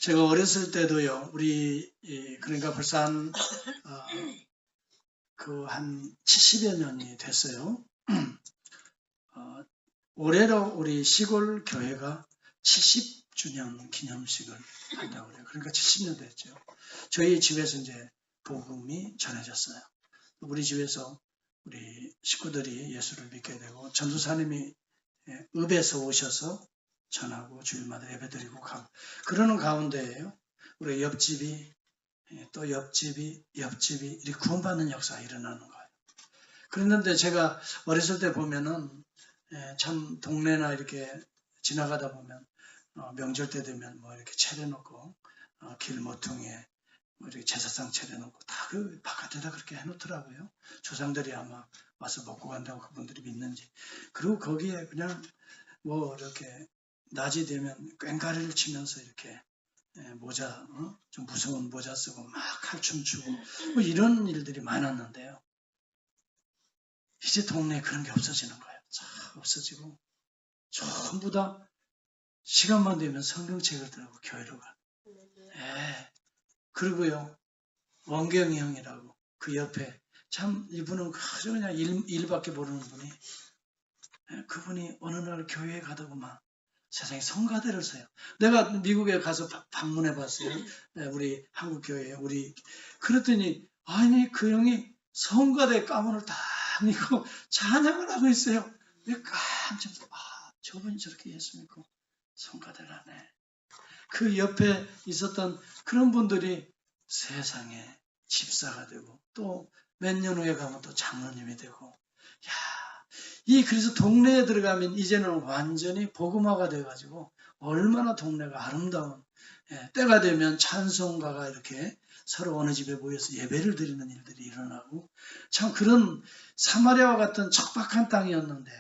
제가 어렸을 때도요, 그러니까 벌써 한 70여 년이 됐어요. 올해로 우리 시골 교회가 70주년 기념식을 한다고 그래요. 그러니까 70년 됐죠. 저희 집에서 이제 복음이 전해졌어요. 우리 집에서 우리 식구들이 예수를 믿게 되고, 전도사님이 읍에서 오셔서 전하고 주일마다 예배드리고 가고, 그러는 가운데에요, 우리 옆집이 또 옆집이 이렇게 구원받는 역사가 일어나는 거예요. 그랬는데 제가 어렸을 때 보면은 참 동네나 이렇게 지나가다 보면 명절 때 되면 뭐 이렇게 차려놓고 길 모퉁이에 뭐 이렇게 제사상 차려놓고 다 그 바깥에다 그렇게 해놓더라고요. 조상들이 아마 와서 먹고 간다고 그분들이 믿는지. 그리고 거기에 그냥 뭐 이렇게 낮이 되면 꽹과리를 치면서 이렇게 모자, 좀 무서운 모자 쓰고 막 칼춤 추고 뭐 이런 일들이 많았는데요. 이제 동네에 그런 게 없어지는 거예요. 참 없어지고 전부 다 시간만 되면 성경책을 들고 교회로 가. 그리고요, 원경이 형이라고 그 옆에 참 이분은 아주 그냥 일밖에 모르는 분이, 그분이 어느 날 교회에 가더구만 세상에 성가대를 써요. 내가 미국에 가서 방문해 봤어요. 우리 한국 교회에 그랬더니 아니 그 형이 성가대 가문을 딱 입고 찬양을 하고 있어요. 왜 깜짝 저분이 저렇게 예수 믿고 성가대를 하네. 그 옆에 있었던 그런 분들이 세상에 집사가 되고 또 몇 년 후에 가면 또 장로님이 되고, 그래서 동네에 들어가면 이제는 완전히 복음화가 돼가지고 얼마나 동네가 아름다운, 때가 되면 찬송가가 이렇게 서로 어느 집에 모여서 예배를 드리는 일들이 일어나고, 참 그런 사마리아와 같은 척박한 땅이었는데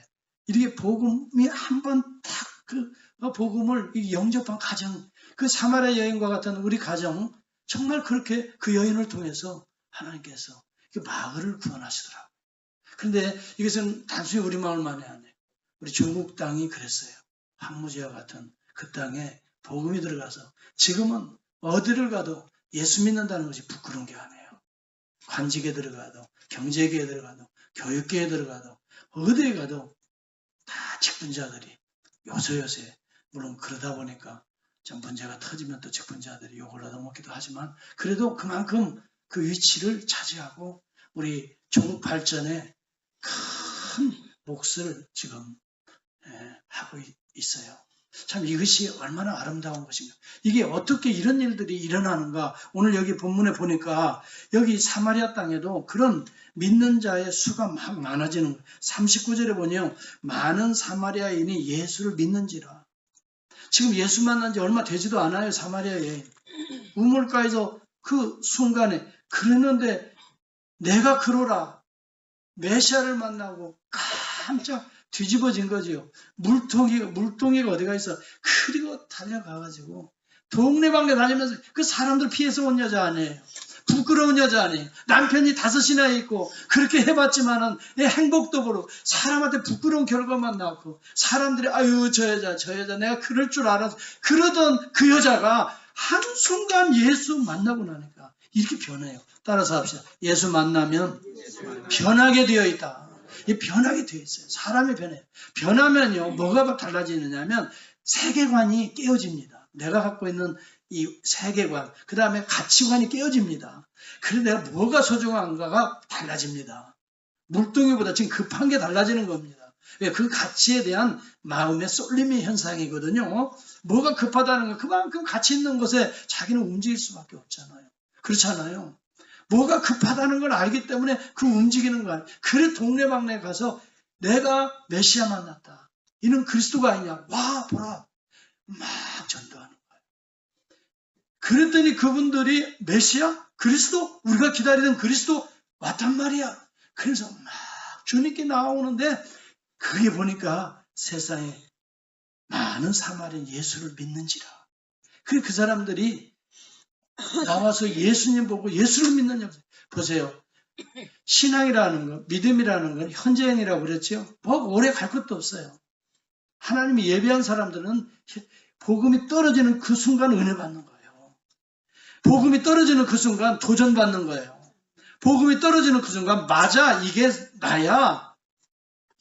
이렇게 복음이 한번 딱 그 복음을 영접한 가정, 그 사마리아 여인과 같은 우리 가정, 정말 그렇게 그 여인을 통해서 하나님께서 그 마을을 구원하시더라고요. 그런데 이것은 단순히 우리 마을만이 아니에요. 우리 중국 땅이 그랬어요. 황무지와 같은 그 땅에 복음이 들어가서 지금은 어디를 가도 예수 믿는다는 것이 부끄러운 게 아니에요. 관직에 들어가도, 경제계에 들어가도, 교육계에 들어가도, 어디에 가도 다 직분자들이 요새 물론 그러다 보니까 좀 문제가 터지면 또 직분자들이 욕을 얻어먹기도 하지만, 그래도 그만큼 그 위치를 차지하고 우리 중국 발전에 큰 몫을 지금 하고 있어요. 참 이것이 얼마나 아름다운 것인가. 이게 어떻게 이런 일들이 일어나는가. 오늘 여기 본문에 보니까 여기 사마리아 땅에도 그런 믿는 자의 수가 막 많아지는 거예요. 39절에 보면 많은 사마리아인이 예수를 믿는지라. 지금 예수 만난 지 얼마 되지도 않아요. 사마리아 여인. 우물가에서 그 순간에 그랬는데 내가 그러라. 메시아를 만나고 깜짝 뒤집어진 거지요. 물동이가 어디가 있어. 그리고 달려가가지고 동네방네 다니면서 그 사람들 피해서 온 여자 아니에요. 부끄러운 여자 아니에요. 남편이 5이나 있고 그렇게 해봤지만은 행복도 모르고 사람한테 부끄러운 결과만 나왔고, 사람들이 아유 저 여자 내가 그럴 줄 알아서 그러던 그 여자가 한순간 예수 만나고 나니까 이렇게 변해요. 따라서 합시다. 예수 만나면 변하게 되어 있다. 이 변하게 되어 있어요. 사람이 변해요. 변하면요, 뭐가 달라지느냐면 세계관이 깨어집니다. 내가 갖고 있는 이 세계관, 그 다음에 가치관이 깨어집니다. 그래서 내가 뭐가 소중한가가 달라집니다. 물동이보다 지금 급한 게 달라지는 겁니다. 왜? 그 가치에 대한 마음의 쏠림의 현상이거든요. 뭐가 급하다는 건 그만큼 가치 있는 것에 자기는 움직일 수밖에 없잖아요. 그렇잖아요. 뭐가 급하다는 걸 알기 때문에 그 움직이는 거야. 그래 동네방네 가서 내가 메시아 만났다. 이는 그리스도가 아니냐. 와 보라. 막 전도하는 거예요. 그랬더니 그분들이 메시아? 그리스도? 우리가 기다리던 그리스도 왔단 말이야. 그래서 막 주님께 나오는데 그게 보니까 세상에 많은 사마리아인 예수를 믿는지라. 그래 그 사람들이 나와서 예수님 보고 예수를 믿는 역사. 보세요. 신앙이라는 것, 믿음이라는 건 현재형이라고 그랬죠. 뭐 오래 갈 것도 없어요. 하나님이 예배한 사람들은 복음이 떨어지는 그 순간 은혜 받는 거예요. 복음이 떨어지는 그 순간 도전받는 거예요. 복음이 떨어지는 그 순간 맞아, 이게 나야.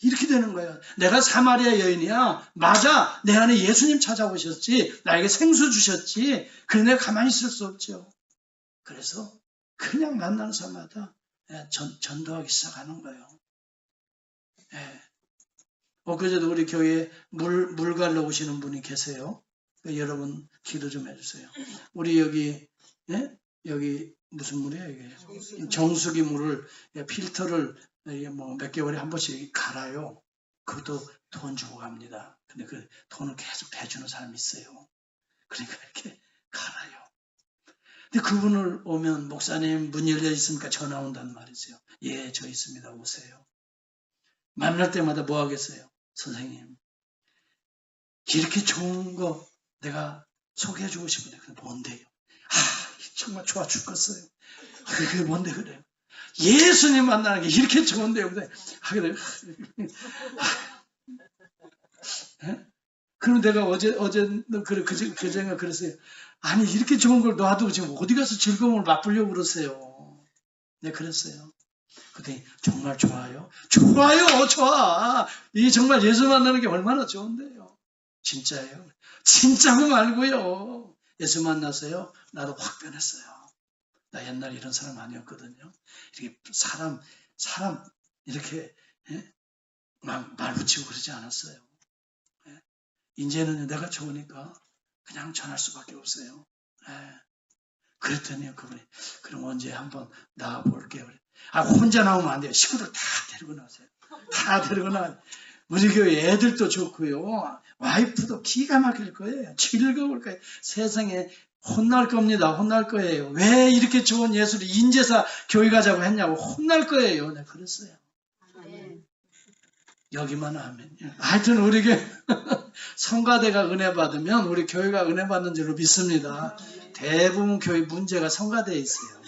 이렇게 되는 거예요. 내가 사마리아 여인이야. 맞아, 내 안에 예수님 찾아오셨지. 나에게 생수 주셨지. 그래 내가 가만히 있을 수 없죠. 그래서 그냥 만나는 사람마다 전도하기 시작하는 거예요. 예. 엊그제도 우리 교회에 물 갈러 오시는 분이 계세요. 여러분 기도 좀 해주세요. 우리 여기 여기 무슨 물이에요 이게? 정수기 물을 필터를 뭐 몇 개월에 한 번씩 갈아요. 그것도 돈 주고 갑니다. 근데 그 돈을 계속 대주는 사람이 있어요. 그러니까 이렇게 갈아요. 근데 그분을 오면 목사님 문 열려 있으니까 전화 온단 말이죠. 예, 저 있습니다. 오세요. 만날 때마다 뭐 하겠어요? 선생님, 이렇게 좋은 거 내가 소개해주고 싶은데 그게 뭔데요? 정말 좋아 죽겠어요. 그게 뭔데 그래요? 예수님 만나는 게 이렇게 좋은데요. 그래. 그럼 내가 어제 그제가 그랬어요. 아니 이렇게 좋은 걸 놔두고 지금 어디 가서 즐거움을 맛보려고 그러세요. 네, 그랬어요. 근데 정말 좋아요? 좋아요, 좋아. 이게 정말 예수 만나는 게 얼마나 좋은데요. 진짜예요. 진짜고 말고요. 예수 만나서요, 나도 확 변했어요. 나 옛날에 이런 사람 아니었거든요. 이렇게 사람 이렇게 막 말 붙이고 그러지 않았어요. 이제는 내가 좋으니까 그냥 전할 수밖에 없어요. 그랬더니 그분이 그럼 언제 한번 나와볼게요. 혼자 나오면 안 돼요. 식구들 다 데리고 나오세요. 다 데리고 나와요. 우리 교회 애들도 좋고요. 와이프도 기가 막힐 거예요. 즐거울 거예요. 세상에 혼날 겁니다. 혼날 거예요. 왜 이렇게 좋은 예수를 인제사 교회 가자고 했냐고 혼날 거예요. 네, 그랬어요. 여기만 하면. 하여튼 우리 교회 성가대가 은혜 받으면 우리 교회가 은혜 받는 줄로 믿습니다. 대부분 교회 문제가 성가대에 있어요.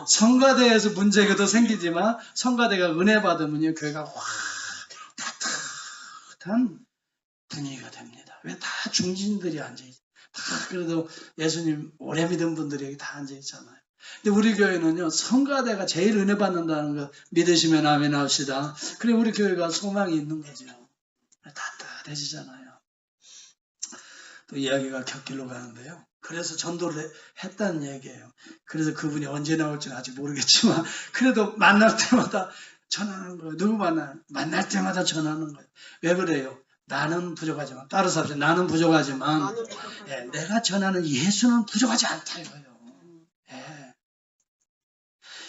성가대에서 문제가 더 생기지만 성가대가 은혜 받으면요 교회가 확 따뜻한 분위기가 됩니다. 왜 다 중진들이 앉아있어요. 다 그래도 예수님 오래 믿은 분들이 여기 다 앉아있잖아요. 근데 우리 교회는요 성가대가 제일 은혜 받는다는 거 믿으시면 아멘 합시다. 그래 우리 교회가 소망이 있는 거죠. 따뜻해지잖아요. 또 이야기가 곁길로 가는데요. 그래서 전도를 했다는 얘기예요. 그래서 그분이 언제 나올지는 아직 모르겠지만 그래도 만날 때마다 전하는 거예요. 누구 만날 때마다 전하는 거예요. 왜 그래요? 나는 부족하지만 따라서 합시다. 나는 부족하지만 내가 전하는 예수는 부족하지 않다 이거예요.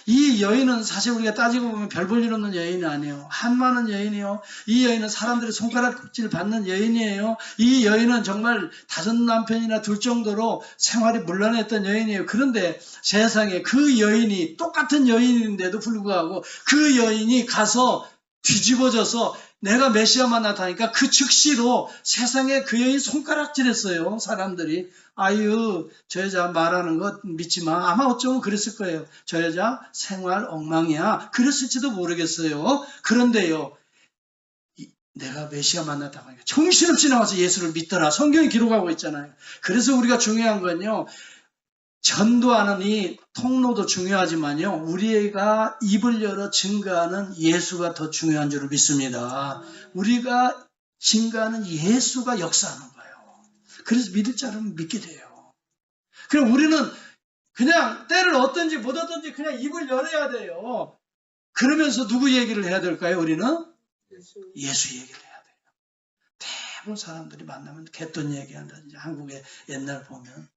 이 여인은 사실 우리가 따지고 보면 별 볼 일 없는 여인이 아니에요. 한 많은 여인이요. 이 여인은 사람들의 손가락질 받는 여인이에요. 이 여인은 정말 5남편이나 둘 정도로 생활이 문란했던 여인이에요. 그런데 세상에 그 여인이 똑같은 여인인데도 불구하고 그 여인이 가서 뒤집어져서 내가 메시아만 나타나니까 그 즉시로 세상에 그 여인 손가락질했어요. 사람들이. 아유 저 여자 말하는 거 믿지 마. 아마 어쩌면 그랬을 거예요. 저 여자 생활 엉망이야. 그랬을지도 모르겠어요. 그런데요. 내가 메시아 만났다고 하니까 정신없이 나와서 예수를 믿더라. 성경이 기록하고 있잖아요. 그래서 우리가 중요한 건요. 전도하는 이 통로도 중요하지만요. 우리가 입을 열어 증거하는 예수가 더 중요한 줄을 믿습니다. 우리가 증거하는 예수가 역사하는 거예요. 그래서 믿을 자는 믿게 돼요. 그럼 우리는 그냥 때를 얻든지 못 얻든지 그냥 입을 열어야 돼요. 그러면서 누구 얘기를 해야 될까요? 우리는 예수 얘기를 해야 돼요. 대부분 사람들이 만나면 개돈 얘기한다든지 한국에 옛날 보면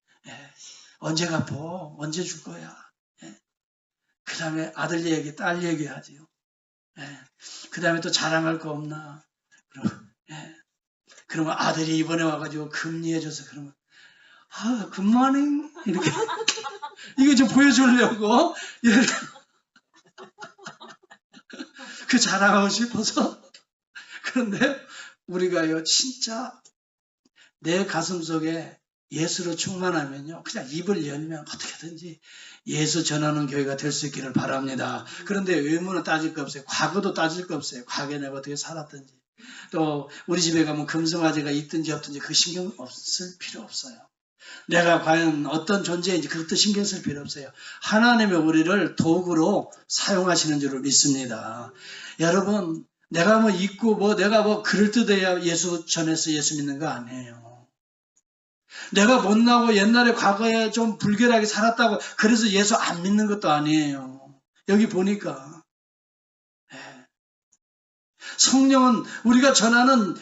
언제 갚어? 언제 줄 거야? 그 다음에 아들 얘기, 딸 얘기하지요. 그 다음에 또 자랑할 거 없나? 그러면 아들이 이번에 와가지고 금리해줘서 그러면 굿모닝 이렇게 이거 좀 보여주려고 이렇게 그 자랑하고 싶어서. 그런데 우리가요 진짜 내 가슴 속에 예수로 충만하면요 그냥 입을 열면 어떻게든지 예수 전하는 교회가 될 수 있기를 바랍니다. 그런데 의무는 따질 거 없어요. 과거도 따질 거 없어요. 과거에 내가 어떻게 살았든지. 또 우리 집에 가면 금송아지가 있든지 없든지 그 신경 없을 필요 없어요. 내가 과연 어떤 존재인지 그것도 신경 쓸 필요 없어요. 하나님의 우리를 도구로 사용하시는 줄을 믿습니다. 여러분, 내가 뭐 있고 내가 그럴듯해야 예수 전해서 예수 믿는 거 아니에요. 내가 못나고 옛날에 과거에 좀 불결하게 살았다고 그래서 예수 안 믿는 것도 아니에요. 여기 보니까 성령은 우리가 전하는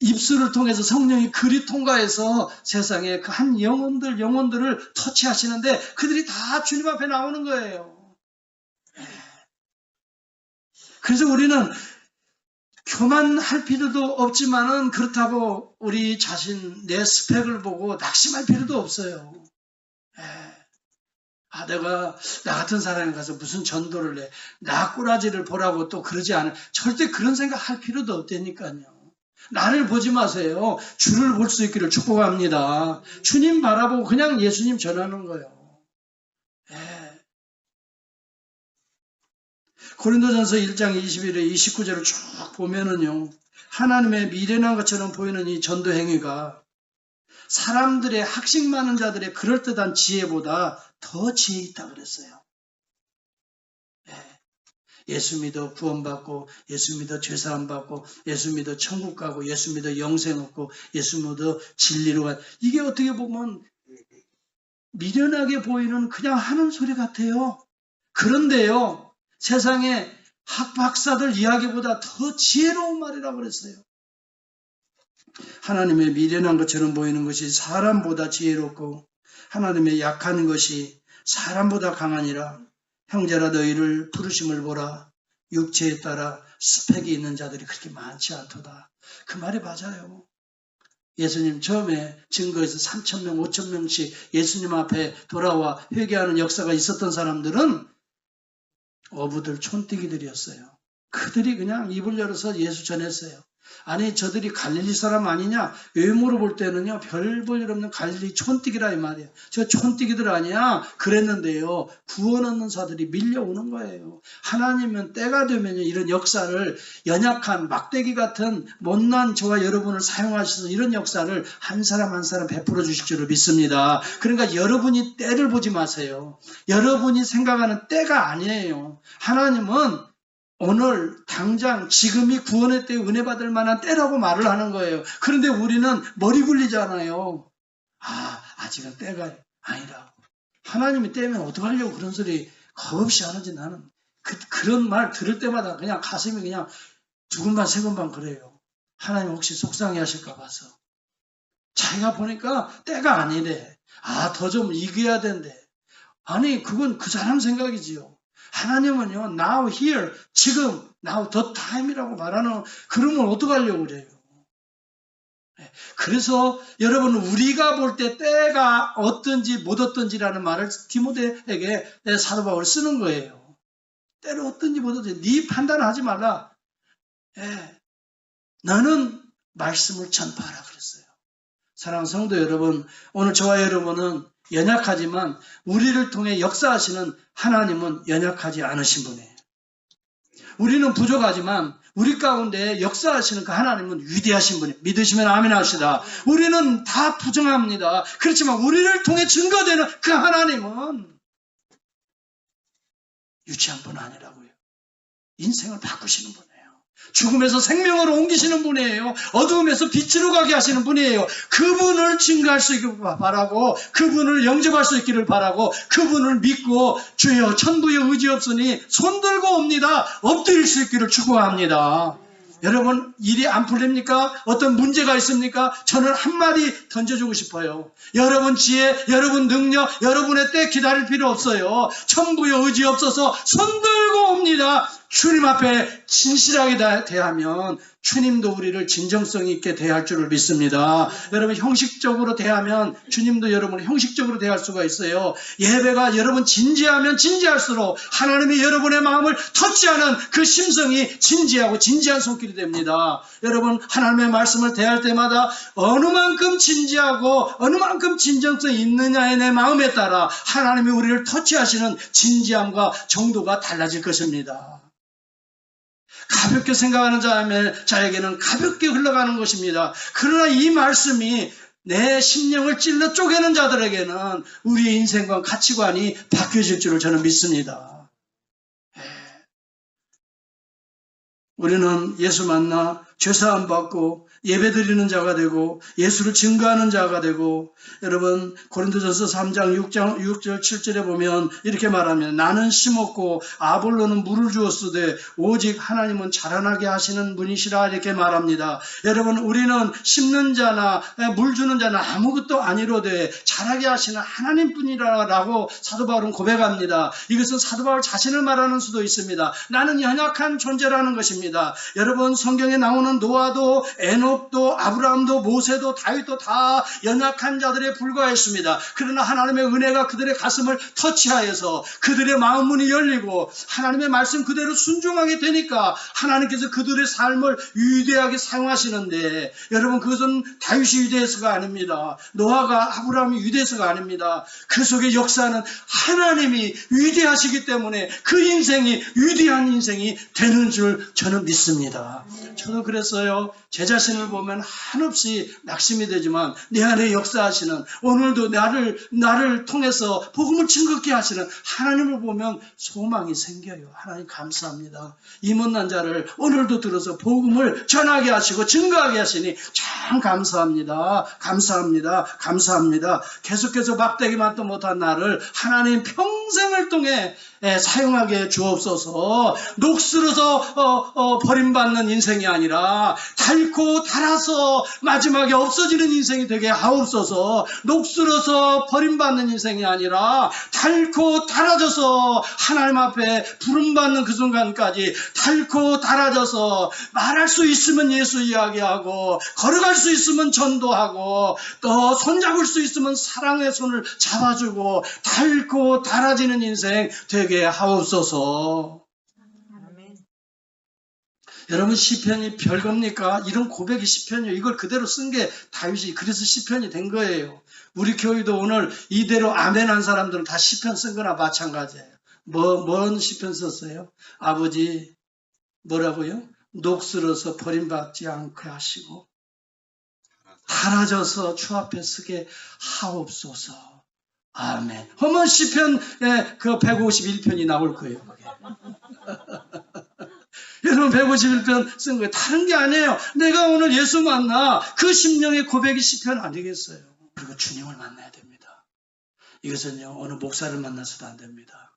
입술을 통해서 성령이 그리 통과해서 세상에 그 한 영혼들을 터치하시는데 그들이 다 주님 앞에 나오는 거예요. 그래서 우리는 교만할 필요도 없지만은 그렇다고 우리 자신 내 스펙을 보고 낙심할 필요도 없어요. 내가 나 같은 사람이 가서 무슨 전도를 해. 나 꾸라지를 보라고 또 그러지 않아요. 절대 그런 생각 할 필요도 없다니까요. 나를 보지 마세요. 주를 볼 수 있기를 축복합니다. 주님 바라보고 그냥 예수님 전하는 거예요. 고린도전서 1장 21에 29절을 쭉 보면은요. 하나님의 미련한 것처럼 보이는 이 전도 행위가 사람들의 학식 많은 자들의 그럴듯한 지혜보다 더 지혜 있다 그랬어요. 예수 믿어 구원받고, 예수 믿어 죄사함 받고, 예수 믿어 천국 가고, 예수 믿어 영생 얻고, 예수 믿어 진리로 가. 이게 어떻게 보면 미련하게 보이는 그냥 하는 소리 같아요. 그런데요, 세상에 학박사들 이야기보다 더 지혜로운 말이라고 그랬어요. 하나님의 미련한 것처럼 보이는 것이 사람보다 지혜롭고 하나님의 약한 것이 사람보다 강하니라. 형제라 너희를 부르심을 보라. 육체에 따라 스펙이 있는 자들이 그렇게 많지 않도다. 그 말이 맞아요. 예수님 처음에 증거에서 3,000명, 5,000명씩 예수님 앞에 돌아와 회개하는 역사가 있었던 사람들은 어부들, 촌뜨기들이었어요. 그들이 그냥 입을 열어서 예수 전했어요. 아니 저들이 갈릴리 사람 아니냐? 외모로 볼 때는요 별 볼 일 없는 갈릴리 촌뜨기라 이 말이에요. 저 촌뜨기들 아니야? 그랬는데요 구원 얻는 자들이 밀려오는 거예요. 하나님은 때가 되면요 이런 역사를 연약한 막대기 같은 못난 저와 여러분을 사용하셔서 이런 역사를 한 사람 한 사람 베풀어 주실 줄을 믿습니다. 그러니까 여러분이 때를 보지 마세요. 여러분이 생각하는 때가 아니에요. 하나님은 오늘 당장 지금이 구원의 때 은혜 받을 만한 때라고 말을 하는 거예요. 그런데 우리는 머리 굴리잖아요. 아직은 때가 아니라. 하나님이 때면 어떡하려고 그런 소리 겁없이 하는지 나는 그런 말 들을 때마다 그냥 가슴이 그냥 두근반 세근반 그래요. 하나님 혹시 속상해 하실까 봐서. 자기가 보니까 때가 아니래. 더 좀 이겨야 된대. 아니 그건 그 사람 생각이지요. 하나님은요, now, here, 지금, now, the time이라고 말하는, 그러면 어떡하려고 그래요? 그래서 여러분, 우리가 볼 때 때가 어떤지 못 어떤지라는 말을 디모데에게 사도 바울이 쓰는 거예요. 때를 어떤지 못 어떤지, 네 판단을 하지 말라. 너는 말씀을 전파하라 그랬어요. 사랑하는 성도 여러분, 오늘 저와 여러분은 연약하지만 우리를 통해 역사하시는 하나님은 연약하지 않으신 분이에요. 우리는 부족하지만 우리 가운데 역사하시는 그 하나님은 위대하신 분이에요. 믿으시면 아멘 합시다. 우리는 다 부정합니다. 그렇지만 우리를 통해 증거되는 그 하나님은 유치한 분 아니라고요. 인생을 바꾸시는 분이에요. 죽음에서 생명으로 옮기시는 분이에요. 어두움에서 빛으로 가게 하시는 분이에요. 그분을 증거할 수 있기를 바라고, 그분을 영접할 수 있기를 바라고, 그분을 믿고 주여 천부의 의지 없으니 손들고 옵니다. 엎드릴 수 있기를 축원합니다. 여러분 일이 안 풀립니까? 어떤 문제가 있습니까? 저는 한마디 던져주고 싶어요. 여러분 지혜, 여러분 능력, 여러분의 때 기다릴 필요 없어요. 천부의 의지 없어서 손들고 옵니다. 주님 앞에 진실하게 대하면 주님도 우리를 진정성 있게 대할 줄을 믿습니다. 여러분 형식적으로 대하면 주님도 여러분을 형식적으로 대할 수가 있어요. 예배가 여러분 진지하면 진지할수록 하나님이 여러분의 마음을 터치하는 그 심성이 진지하고 진지한 손길이 됩니다. 여러분 하나님의 말씀을 대할 때마다 어느 만큼 진지하고 어느 만큼 진정성이 있느냐의 내 마음에 따라 하나님이 우리를 터치하시는 진지함과 정도가 달라질 것입니다. 가볍게 생각하는 자에게는 가볍게 흘러가는 것입니다. 그러나 이 말씀이 내 심령을 찔러 쪼개는 자들에게는 우리의 인생관 가치관이 바뀌어질 줄을 저는 믿습니다. 우리는 예수 만나 죄사함 받고 예배드리는 자가 되고 예수를 증거하는 자가 되고, 여러분 고린도전서 3장 6절 7절에 보면 이렇게 말합니다. 나는 심었고 아볼로는 물을 주었으되 오직 하나님은 자라나게 하시는 분이시라 이렇게 말합니다. 여러분 우리는 심는 자나 물 주는 자나 아무것도 아니로되 자라게 하시는 하나님뿐이라고 사도 바울은 고백합니다. 이것은 사도 바울 자신을 말하는 수도 있습니다. 나는 연약한 존재라는 것입니다. 여러분 성경에 나오는 노아도 에녹도 아브라함도 모세도 다윗도 다 연약한 자들에 불과했습니다. 그러나 하나님의 은혜가 그들의 가슴을 터치하여서 그들의 마음 문이 열리고 하나님의 말씀 그대로 순종하게 되니까 하나님께서 그들의 삶을 위대하게 사용하시는데, 여러분 그것은 다윗이 위대해서가 아닙니다. 노아가 아브라함이 위대해서가 아닙니다. 그 속에 역사는 하나님이 위대하시기 때문에 그 인생이 위대한 인생이 되는 줄 저는 믿습니다. 저도 그랬어요. 제 자신을 보면 한없이 낙심이 되지만 내 안에 역사하시는, 오늘도 나를 통해서 복음을 증거케 하시는 하나님을 보면 소망이 생겨요. 하나님 감사합니다. 이 못난 자를 오늘도 들어서 복음을 전하게 하시고 증거하게 하시니 참 감사합니다. 감사합니다. 감사합니다. 계속해서 막대기만도 못한 나를 하나님 평생을 통해 사용하게 주옵소서. 녹슬어서 버림받는 인생이 아니라 달고 달아서 마지막에 없어지는 인생이 되게 하옵소서. 녹슬어서 버림받는 인생이 아니라 달고 달아져서 하나님 앞에 부름받는 그 순간까지 달고 달아져서 말할 수 있으면 예수 이야기하고 걸어갈 수 있으면 전도하고 또 손잡을 수 있으면 사랑의 손을 잡아주고 달고 달아지는 인생 되게 하옵소서. 아멘. 여러분 시편이 별겁니까? 이런 고백이 시편이에요. 이걸 그대로 쓴 게 다윗이 그래서 시편이 된 거예요. 우리 교회도 오늘 이대로 아멘 한 사람들은 다 시편 쓴 거나 마찬가지예요. 뭔 시편 썼어요? 아버지 뭐라고요? 녹슬어서 버림받지 않게 하시고 달아져서 주 앞에 서게 하옵소서. 아멘. 그러면 시편 그 151편이 나올 거예요. 여러분 151편 쓴 거예요. 다른 게 아니에요. 내가 오늘 예수 만나 그 심령의 고백이 시편 아니겠어요. 그리고 주님을 만나야 됩니다. 이것은요 어느 목사를 만나서도 안 됩니다.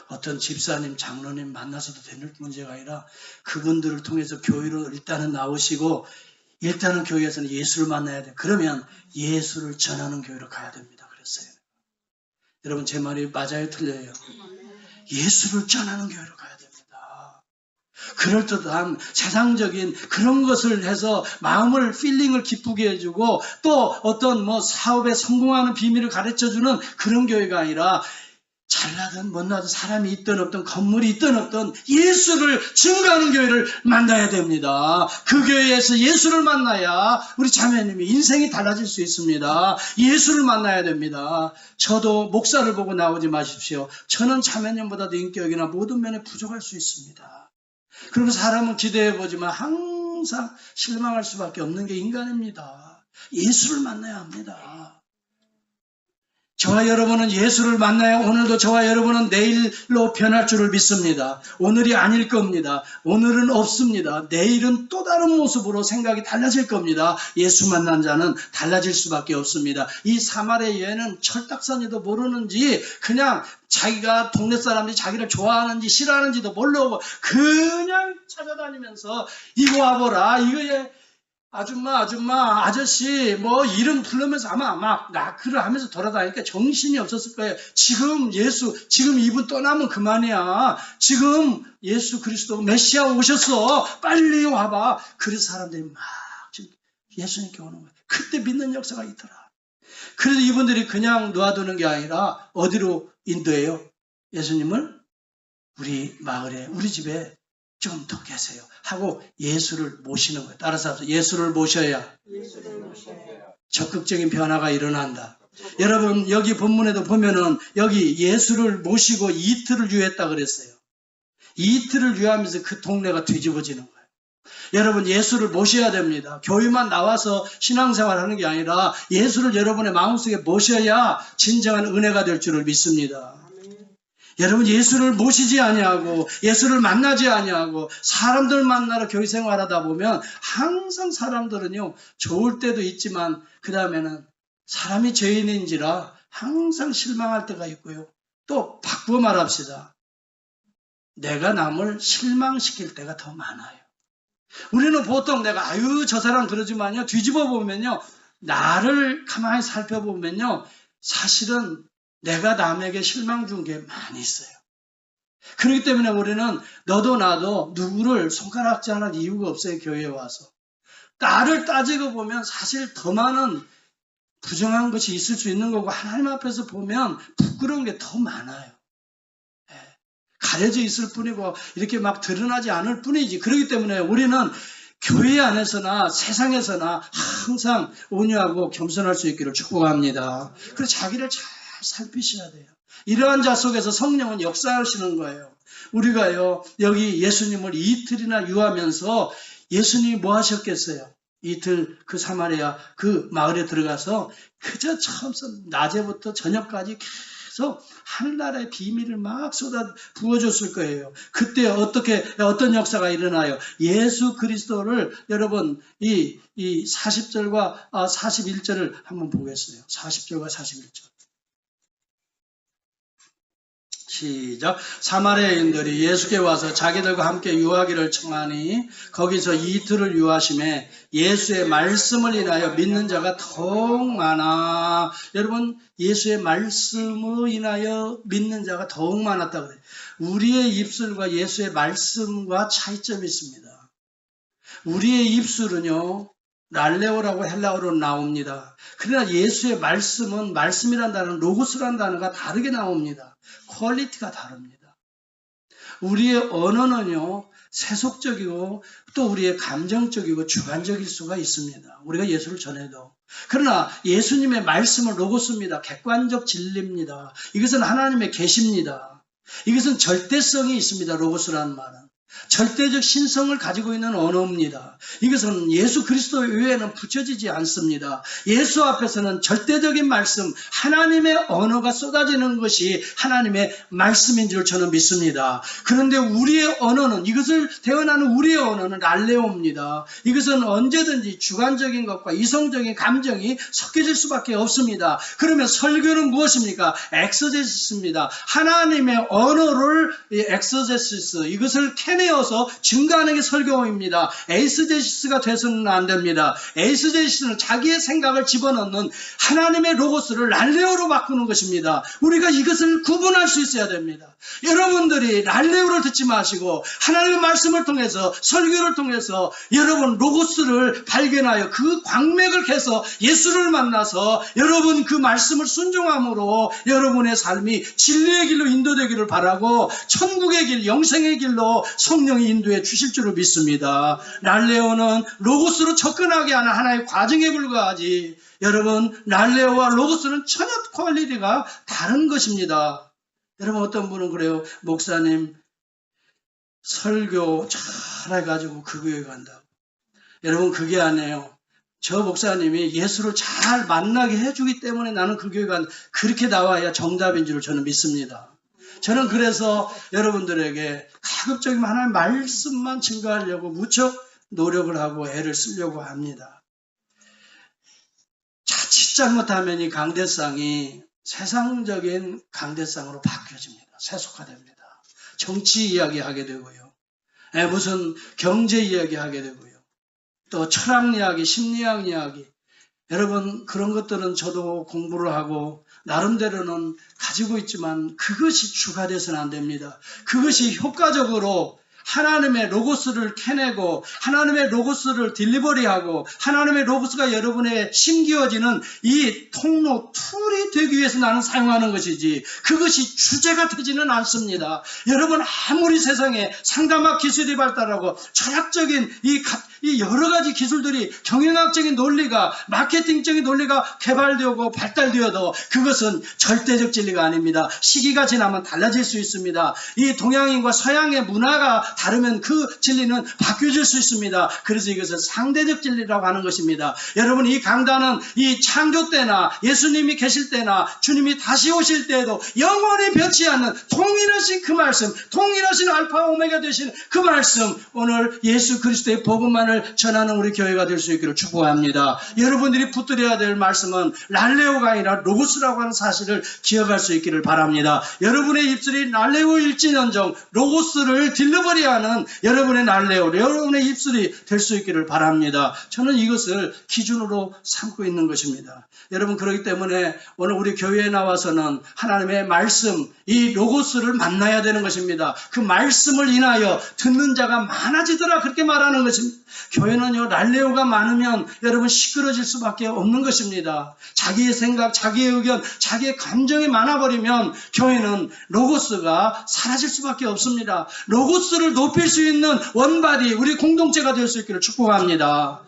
어떤 집사님, 장로님 만나서도 되는 문제가 아니라 그분들을 통해서 교회로 일단은 나오시고 일단은 교회에서는 예수를 만나야 돼요. 그러면 예수를 전하는 교회로 가야 됩니다. 그랬어요. 여러분 제 말이 맞아요? 틀려요? 예수를 전하는 교회로 가야 됩니다. 그럴듯한 세상적인 그런 것을 해서 마음을 필링을 기쁘게 해주고 또 어떤 사업에 성공하는 비밀을 가르쳐주는 그런 교회가 아니라 잘나든 못나든 사람이 있든 없든 건물이 있든 없든 예수를 증거하는 교회를 만나야 됩니다. 그 교회에서 예수를 만나야 우리 자매님이 인생이 달라질 수 있습니다. 예수를 만나야 됩니다. 저도 목사를 보고 나오지 마십시오. 저는 자매님보다도 인격이나 모든 면에 부족할 수 있습니다. 그리고 사람은 기대해보지만 항상 실망할 수밖에 없는 게 인간입니다. 예수를 만나야 합니다. 저와 여러분은 예수를 만나야 오늘도 저와 여러분은 내일로 변할 줄을 믿습니다. 오늘이 아닐 겁니다. 오늘은 없습니다. 내일은 또 다른 모습으로 생각이 달라질 겁니다. 예수 만난 자는 달라질 수밖에 없습니다. 이 사마리아 여인은 철딱서니도 모르는지 그냥 자기가 동네 사람들이 자기를 좋아하는지 싫어하는지도 모르고 그냥 찾아다니면서 이거 와보라 이거에 아줌마, 아저씨, 이름 부르면서 아마 막 나크를 하면서 돌아다니니까 정신이 없었을 거예요. 지금 이분 떠나면 그만이야. 지금 예수 그리스도 메시아 오셨어. 빨리 와봐. 그래서 사람들이 막 지금 예수님께 오는 거예요. 그때 믿는 역사가 있더라. 그래서 이분들이 그냥 놓아두는 게 아니라 어디로 인도해요? 예수님을 우리 마을에, 우리 집에 좀 더 계세요. 하고 예수를 모시는 거예요. 따라서 예수를 모셔야 적극적인 변화가 일어난다. 여러분 여기 본문에도 보면은 여기 예수를 모시고 이틀을 유했다 그랬어요. 이틀을 유하면서 그 동네가 뒤집어지는 거예요. 여러분 예수를 모셔야 됩니다. 교회만 나와서 신앙생활 하는 게 아니라 예수를 여러분의 마음속에 모셔야 진정한 은혜가 될 줄을 믿습니다. 여러분 예수를 모시지 아니하고 예수를 만나지 아니하고 사람들 만나러 교회 생활하다 보면 항상 사람들은요 좋을 때도 있지만 그 다음에는 사람이 죄인인지라 항상 실망할 때가 있고요. 또 바꾸어 말합시다. 내가 남을 실망시킬 때가 더 많아요. 우리는 보통 내가 아유 저 사람 그러지만요 뒤집어 보면요 나를 가만히 살펴보면요 사실은 내가 남에게 실망 준 게 많이 있어요. 그렇기 때문에 우리는 너도 나도 누구를 손가락질 할 이유가 없어요. 교회에 와서. 나를 따지고 보면 사실 더 많은 부정한 것이 있을 수 있는 거고 하나님 앞에서 보면 부끄러운 게 더 많아요. 가려져 있을 뿐이고 이렇게 막 드러나지 않을 뿐이지. 그렇기 때문에 우리는 교회 안에서나 세상에서나 항상 온유하고 겸손할 수 있기를 축복합니다. 그래서 자기를 잘 살피셔야 돼요. 이러한 자 속에서 성령은 역사하시는 거예요. 우리가요 여기 예수님을 이틀이나 유하면서 예수님이 뭐 하셨겠어요? 이틀 그 사마리아 그 마을에 들어가서 그저 처음부터 낮에부터 저녁까지 계속 하늘나라의 비밀을 막 쏟아 부어줬을 거예요. 그때 어떤 역사가 일어나요? 예수 그리스도를 여러분 이 40절과 41절을 한번 보겠어요. 40절과 41절. 시작. 사마리아인들이 예수께 와서 자기들과 함께 유하기를 청하니 거기서 이틀을 유하심에 예수의 말씀을 인하여 믿는 자가 더욱 많아. 여러분 예수의 말씀을 인하여 믿는 자가 더욱 많았다고 그래요. 우리의 입술과 예수의 말씀과 차이점이 있습니다. 우리의 입술은요 랄레오라고 헬라어로 나옵니다. 그러나 예수의 말씀은 말씀이란 단어는 로고스란 단어가 다르게 나옵니다. 퀄리티가 다릅니다. 우리의 언어는요 세속적이고 또 우리의 감정적이고 주관적일 수가 있습니다. 우리가 예수를 전해도. 그러나 예수님의 말씀은 로고스입니다. 객관적 진리입니다. 이것은 하나님의 계시입니다. 이것은 절대성이 있습니다. 로고스라는 말은. 절대적 신성을 가지고 있는 언어입니다. 이것은 예수 그리스도 외에는 붙여지지 않습니다. 예수 앞에서는 절대적인 말씀, 하나님의 언어가 쏟아지는 것이 하나님의 말씀인 줄 저는 믿습니다. 그런데 우리의 언어는, 이것을 대언하는 우리의 언어는 랄레오입니다. 이것은 언제든지 주관적인 것과 이성적인 감정이 섞여질 수밖에 없습니다. 그러면 설교는 무엇입니까? 엑서제시스입니다. 하나님의 언어를 엑서제시스, 이것을 캐내어서 증거하는 게 설교입니다. 에이스제시스가 돼서는 안 됩니다. 에이스제시스는 자기의 생각을 집어넣는 하나님의 로고스를 랄레오로 바꾸는 것입니다. 우리가 이것을 구분할 수 있어야 됩니다. 여러분들이 랄레오를 듣지 마시고 하나님의 말씀을 통해서 설교를 통해서 여러분 로고스를 발견하여 그 광맥을 캐서 예수를 만나서 여러분 그 말씀을 순종함으로 여러분의 삶이 진리의 길로 인도되기를 바라고 천국의 길, 영생의 길로 성령이 인도해 주실 줄을 믿습니다. 랄레오는 로고스로 접근하게 하는 하나의 과정에 불과하지, 여러분 랄레오와 로고스는 전혀 퀄리티가 다른 것입니다. 여러분 어떤 분은 그래요. 목사님 설교 잘 해가지고 그 교회 간다고. 여러분 그게 아니에요. 저 목사님이 예수를 잘 만나게 해주기 때문에 나는 그 교회 간다. 그렇게 나와야 정답인 줄 저는 믿습니다. 저는 그래서 여러분들에게 가급적이면 하나님의 말씀만 증거하려고 무척 노력을 하고 애를 쓰려고 합니다. 자칫 잘못하면 이 강대상이 세상적인 강대상으로 바뀌어집니다. 세속화됩니다. 정치 이야기 하게 되고요. 무슨 경제 이야기 하게 되고요. 또 철학 이야기, 심리학 이야기. 여러분 그런 것들은 저도 공부를 하고 나름대로는 가지고 있지만 그것이 주가 돼서는 안 됩니다. 그것이 효과적으로 하나님의 로고스를 캐내고 하나님의 로고스를 딜리버리하고 하나님의 로고스가 여러분의 심기어지는 이 통로, 툴이 되기 위해서 나는 사용하는 것이지 그것이 주제가 되지는 않습니다. 여러분 아무리 세상에 상담학 기술이 발달하고 철학적인 이 이 여러 가지 기술들이 경영학적인 논리가 마케팅적인 논리가 개발되고 발달되어도 그것은 절대적 진리가 아닙니다. 시기가 지나면 달라질 수 있습니다. 이 동양인과 서양의 문화가 다르면 그 진리는 바뀌어질 수 있습니다. 그래서 이것을 상대적 진리라고 하는 것입니다. 여러분, 이 강단은 이 창조 때나 예수님이 계실 때나 주님이 다시 오실 때에도 영원히 변치 않는 통일하신 그 말씀, 통일하신 알파 오메가 되신 그 말씀, 오늘 예수 그리스도의 복음만을 전하는 우리 교회가 될 수 있기를 축복합니다. 여러분들이 붙들어야 될 말씀은 랄레오가 아니라 로고스라고 하는 사실을 기억할 수 있기를 바랍니다. 여러분의 입술이 랄레오일지언정 로고스를 딜러버리하는 여러분의 랄레오, 여러분의 입술이 될 수 있기를 바랍니다. 저는 이것을 기준으로 삼고 있는 것입니다. 여러분, 그렇기 때문에 오늘 우리 교회에 나와서는 하나님의 말씀, 이 로고스를 만나야 되는 것입니다. 그 말씀을 인하여 듣는 자가 많아지더라, 그렇게 말하는 것입니다. 교회는요, 랄레오가 많으면 여러분 시끄러질 수밖에 없는 것입니다. 자기의 생각, 자기의 의견, 자기의 감정이 많아버리면 교회는 로고스가 사라질 수밖에 없습니다. 로고스를 높일 수 있는 원바디, 우리 공동체가 될 수 있기를 축복합니다.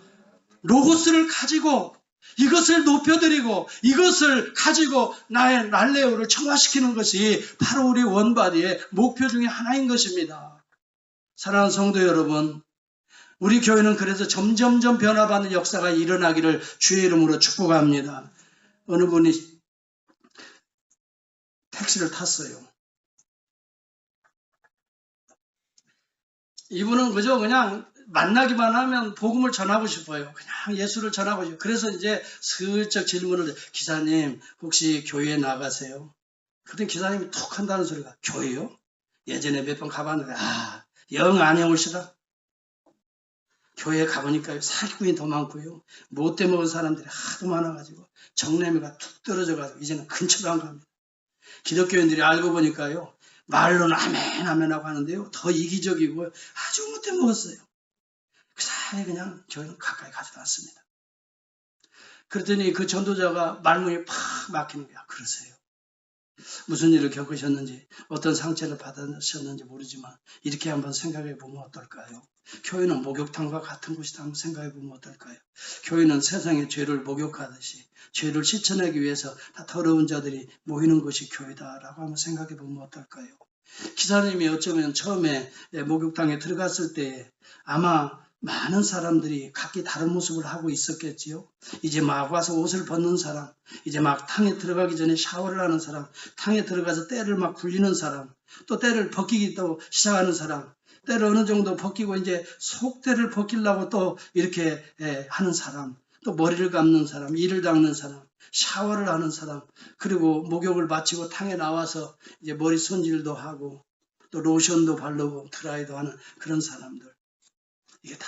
로고스를 가지고 이것을 높여드리고 이것을 가지고 나의 랄레오를 청화시키는 것이 바로 우리 원바디의 목표 중에 하나인 것입니다. 사랑하는 성도 여러분, 우리 교회는 그래서 점점점 변화받는 역사가 일어나기를 주의 이름으로 축복합니다. 어느 분이 택시를 탔어요. 이분은 그냥 만나기만 하면 복음을 전하고 싶어요. 그냥 예수를 전하고 싶어요. 그래서 이제 슬쩍 질문을, 기사님 혹시 교회에 나가세요? 그랬더니 기사님이 툭 한다는 소리가, 교회요? 예전에 몇 번 가봤는데 영 안 해올시다. 교회에 가보니까 사기꾼이 더 많고요. 못돼 먹은 사람들이 하도 많아가지고 정내미가 툭 떨어져가지고 이제는 근처도 안 갑니다. 기독교인들이 알고 보니까요, 말로는 아멘 아멘 하고 하는데요, 더 이기적이고 아주 못돼 먹었어요. 그 사이에 그냥 교회는 가까이 가지도 않습니다. 그랬더니 그 전도자가 말문이 팍 막히는 거야. 그러세요. 무슨 일을 겪으셨는지, 어떤 상처를 받으셨는지 모르지만 이렇게 한번 생각해 보면 어떨까요? 교회는 목욕탕과 같은 곳이다 한번 생각해 보면 어떨까요? 교회는 세상의 죄를 목욕하듯이 죄를 씻어내기 위해서 다 더러운 자들이 모이는 것이 교회다라고 한번 생각해 보면 어떨까요? 기사님이 어쩌면 처음에 목욕탕에 들어갔을 때 아마 많은 사람들이 각기 다른 모습을 하고 있었겠지요. 이제 막 와서 옷을 벗는 사람, 이제 막 탕에 들어가기 전에 샤워를 하는 사람, 탕에 들어가서 때를 막 굴리는 사람, 또 때를 벗기기 또 시작하는 사람, 때를 어느 정도 벗기고 이제 속때를 벗기려고 또 이렇게 하는 사람, 또 머리를 감는 사람, 이를 닦는 사람, 샤워를 하는 사람, 그리고 목욕을 마치고 탕에 나와서 이제 머리 손질도 하고 또 로션도 바르고 드라이도 하는 그런 사람들. 이게 다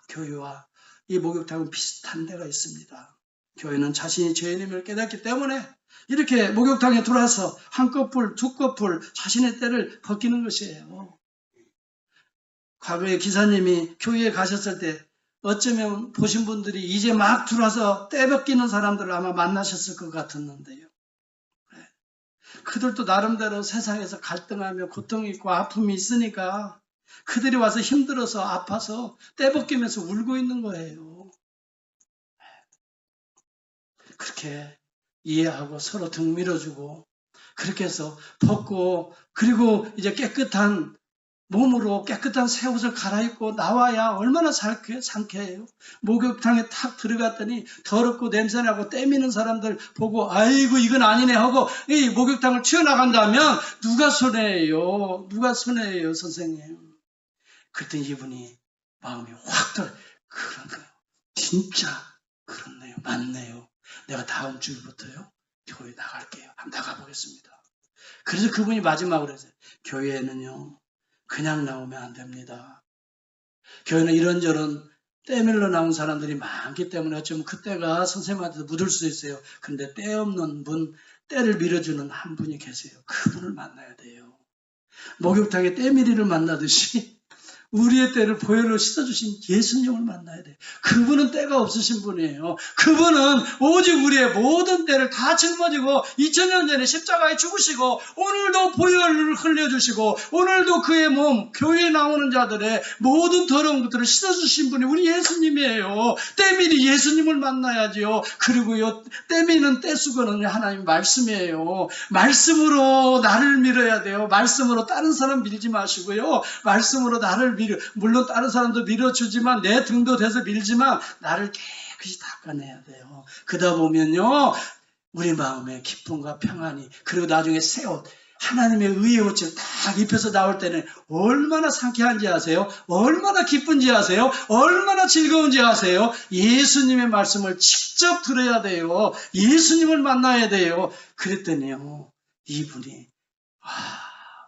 교회와 이 목욕탕은 비슷한 데가 있습니다. 교회는 자신이 죄인임을 깨닫기 때문에 이렇게 목욕탕에 들어와서 한 커플, 두 커플 자신의 때를 벗기는 것이에요. 과거에 기사님이 교회에 가셨을 때 어쩌면 보신 분들이 이제 막 들어와서 때 벗기는 사람들을 아마 만나셨을 것 같았는데요. 그들도 나름대로 세상에서 갈등하며 고통이 있고 아픔이 있으니까 그들이 와서 힘들어서 아파서 떼벗기면서 울고 있는 거예요. 그렇게 이해하고 서로 등 밀어주고 그렇게 해서 벗고, 그리고 이제 깨끗한 몸으로 깨끗한 새 옷을 갈아입고 나와야 얼마나 상쾌해요. 목욕탕에 탁 들어갔더니 더럽고 냄새나고 떼미는 사람들 보고 아이고 이건 아니네 하고 이 목욕탕을 튀어나간다면 누가 손해예요? 누가 손해예요, 선생님? 그랬더니 이분이 마음이 확 들어. 그런가요? 진짜 그렇네요. 맞네요. 내가 다음 주부터요 교회 나갈게요. 한번 나가보겠습니다. 그래서 그분이 마지막으로 했어요. 교회에는요 그냥 나오면 안 됩니다. 교회는 이런저런 때밀러 나온 사람들이 많기 때문에 어쩌면 그 때가 선생님한테 묻을 수 있어요. 그런데 때 없는 분, 때를 밀어주는 한 분이 계세요. 그분을 만나야 돼요. 목욕탕에 때밀이를 만나듯이 우리의 때를 보혈로 씻어주신 예수님을 만나야 돼요. 그분은 때가 없으신 분이에요. 그분은 오직 우리의 모든 때를 다 짊어지고 2000년 전에 십자가에 죽으시고 오늘도 보혈을 흘려주시고 오늘도 그의 몸, 교회에 나오는 자들의 모든 더러운 것들을 씻어주신 분이 우리 예수님이에요. 때밀이 예수님을 만나야지요. 그리고요, 때미는 때수건은 하나님 말씀이에요. 말씀으로 나를 밀어야 돼요. 말씀으로 다른 사람 밀지 마시고요. 말씀으로 나를 물론 다른 사람도 밀어주지만 내 등도 돼서 밀지만 나를 깨끗이 닦아내야 돼요. 그러다 보면요, 우리 마음에 기쁨과 평안이, 그리고 나중에 새 옷, 하나님의 의의 옷을 딱 입혀서 나올 때는 얼마나 상쾌한지 아세요? 얼마나 기쁜지 아세요? 얼마나 즐거운지 아세요? 예수님의 말씀을 직접 들어야 돼요. 예수님을 만나야 돼요. 그랬더니요, 이분이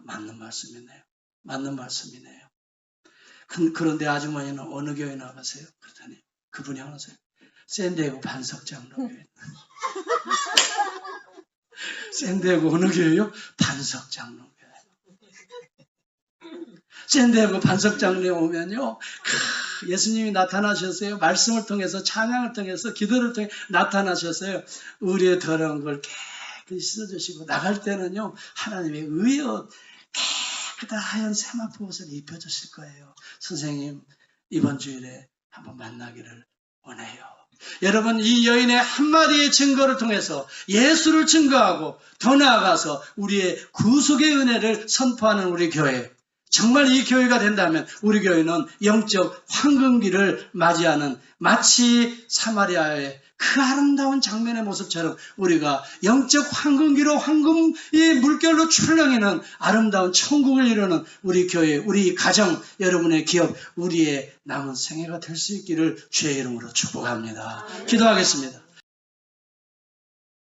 맞는 말씀이네요. 맞는 말씀이네요. 그런데 아주머니는 어느 교회 나가세요? 그랬더니 그분이 하나세요. 샌디에고 반석장로교회. 샌디에고 어느 교회요? 반석장로교회. 샌디에고 반석장로에 오면요, 예수님이 나타나셨어요. 말씀을 통해서, 찬양을 통해서, 기도를 통해 나타나셨어요. 우리의 더러운 걸 깨끗이 씻어주시고 나갈 때는요, 하나님의 의의 옷, 깨끗한 하얀 세마포 옷을 입혀주실 거예요. 선생님, 이번 주일에 한번 만나기를 원해요. 여러분, 이 여인의 한마디의 증거를 통해서 예수를 증거하고 더 나아가서 우리의 구속의 은혜를 선포하는 우리 교회, 정말 이 교회가 된다면 우리 교회는 영적 황금기를 맞이하는, 마치 사마리아의 그 아름다운 장면의 모습처럼 우리가 영적 황금기로 황금이 물결로 출렁이는 아름다운 천국을 이루는 우리 교회, 우리 가정, 여러분의 기업, 우리의 남은 생애가 될 수 있기를 주의 이름으로 축복합니다. 기도하겠습니다.